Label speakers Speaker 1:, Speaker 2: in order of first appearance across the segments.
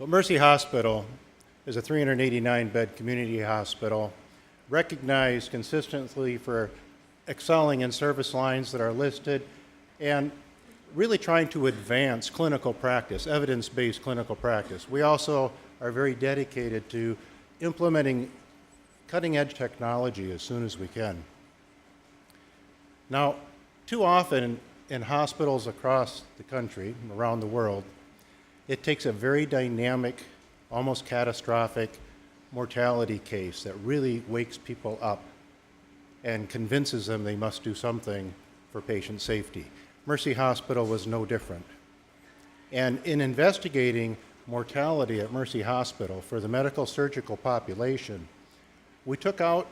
Speaker 1: But Mercy Hospital is a 389-bed community hospital, recognized consistently for excelling in service lines that are listed and really trying to advance clinical practice, evidence-based clinical practice. We also are very dedicated to implementing cutting-edge technology as soon as we can. Now, too often in hospitals across the country, around the world, it takes a very dynamic, almost catastrophic mortality case that really wakes people up and convinces them they must do something for patient safety. Mercy Hospital was no different. And in investigating mortality at Mercy Hospital for the medical surgical population, we took out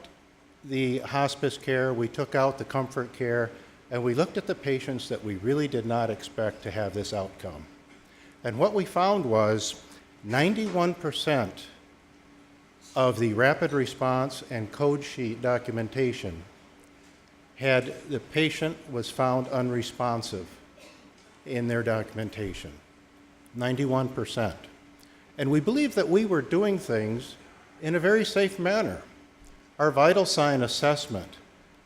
Speaker 1: the hospice care, we took out the comfort care, and we looked at the patients that we really did not expect to have this outcome. And what we found was 91% of the rapid response and code sheet documentation had the patient was found unresponsive in their documentation, 91%. And we believe that we were doing things in a very safe manner. Our vital sign assessment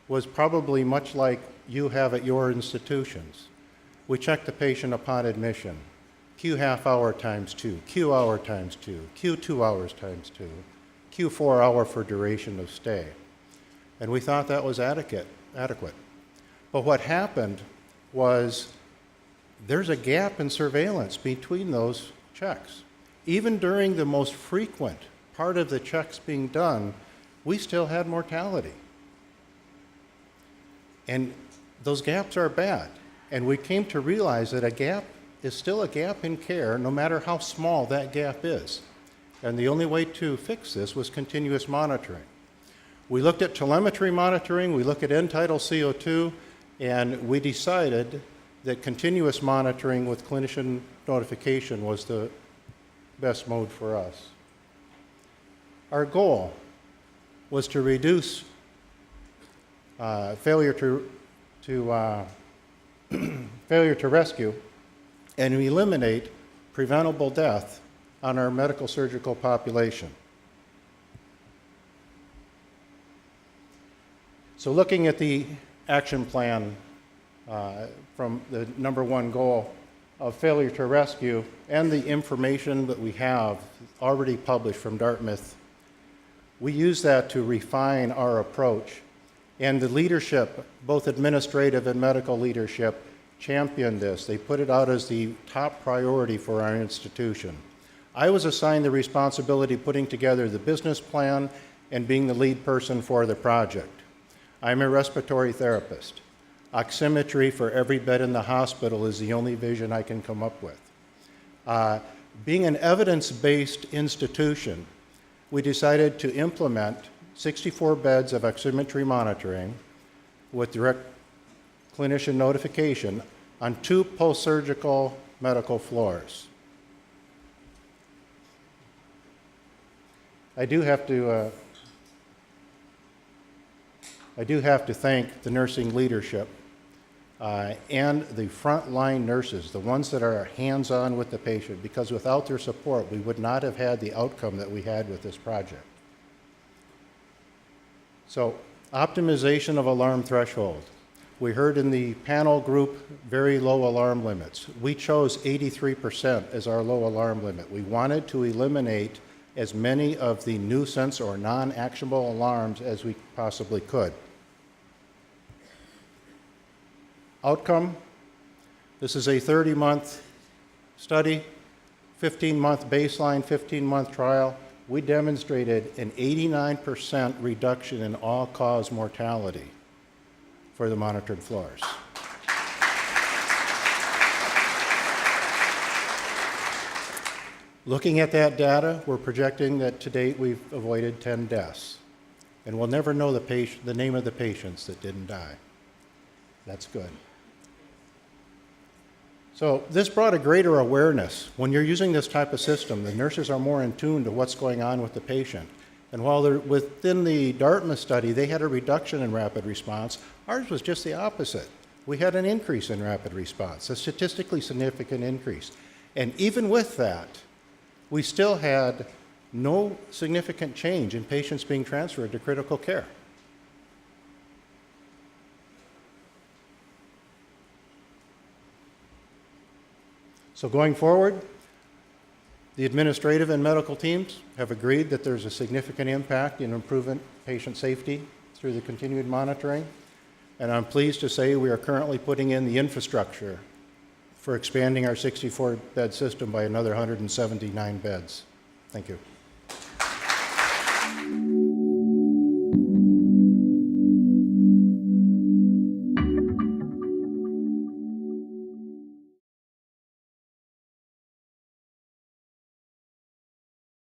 Speaker 1: was probably much like you have at your institutions. We checked the patient upon admission, Q half hour times 2, Q hour times 2, Q 2 hours times 2, Q 4 hour for duration of stay. And we thought that was adequate. But what happened was there's a gap in surveillance between those checks. Even during the most frequent part of the checks being done, we still had mortality. And those gaps are bad. And we came to realize that a gap is still a gap in care, no matter how small that gap is. And the only way to fix this was continuous monitoring. We looked at telemetry monitoring, we looked at end-tidal CO2, and we decided that continuous monitoring with clinician notification was the best mode for us. Our goal was to reduce failure to rescue and eliminate preventable death on our medical surgical population. So looking at the action plan from the number one goal of failure to rescue and the information that we have already published from Dartmouth, we use that to refine our approach. And the leadership, both administrative and medical leadership, championed this. They put it out as the top priority for our institution. I was assigned the responsibility of putting together the business plan and being the lead person for the project. I'm a respiratory therapist. Oximetry for every bed in the hospital is the only vision I can come up with. Being an evidence-based institution, we decided to implement 64 beds of oximetry monitoring with direct clinician notification on 2 post-surgical medical floors. I do have to thank the nursing leadership and the frontline nurses, the ones that are hands-on with the patient, because without their support, we would not have had the outcome that we had with this project. So, optimization of alarm threshold. We heard in the panel group very low alarm limits. We chose 83% as our low alarm limit. We wanted to eliminate as many of the nuisance or non-actionable alarms as we possibly could. Outcome, this is a 30-month study, 15-month baseline, 15-month trial. We demonstrated an 89% reduction in all-cause mortality for the monitored floors. Looking at that data, we're projecting that to date we've avoided 10 deaths. And we'll never know the name of the patients that didn't die. That's good. So this brought a greater awareness. When you're using this type of system, the nurses are more in tune to what's going on with the patient. And while they're within the Dartmouth study, they had a reduction in rapid response. Ours was just the opposite. We had an increase in rapid response, a statistically significant increase. And even with that, we still had no significant change in patients being transferred to critical care. So going forward, the administrative and medical teams have agreed that there's a significant impact in improving patient safety through the continued monitoring. And I'm pleased to say we are currently putting in the infrastructure for expanding our 64-bed system by another 179 beds. Thank you.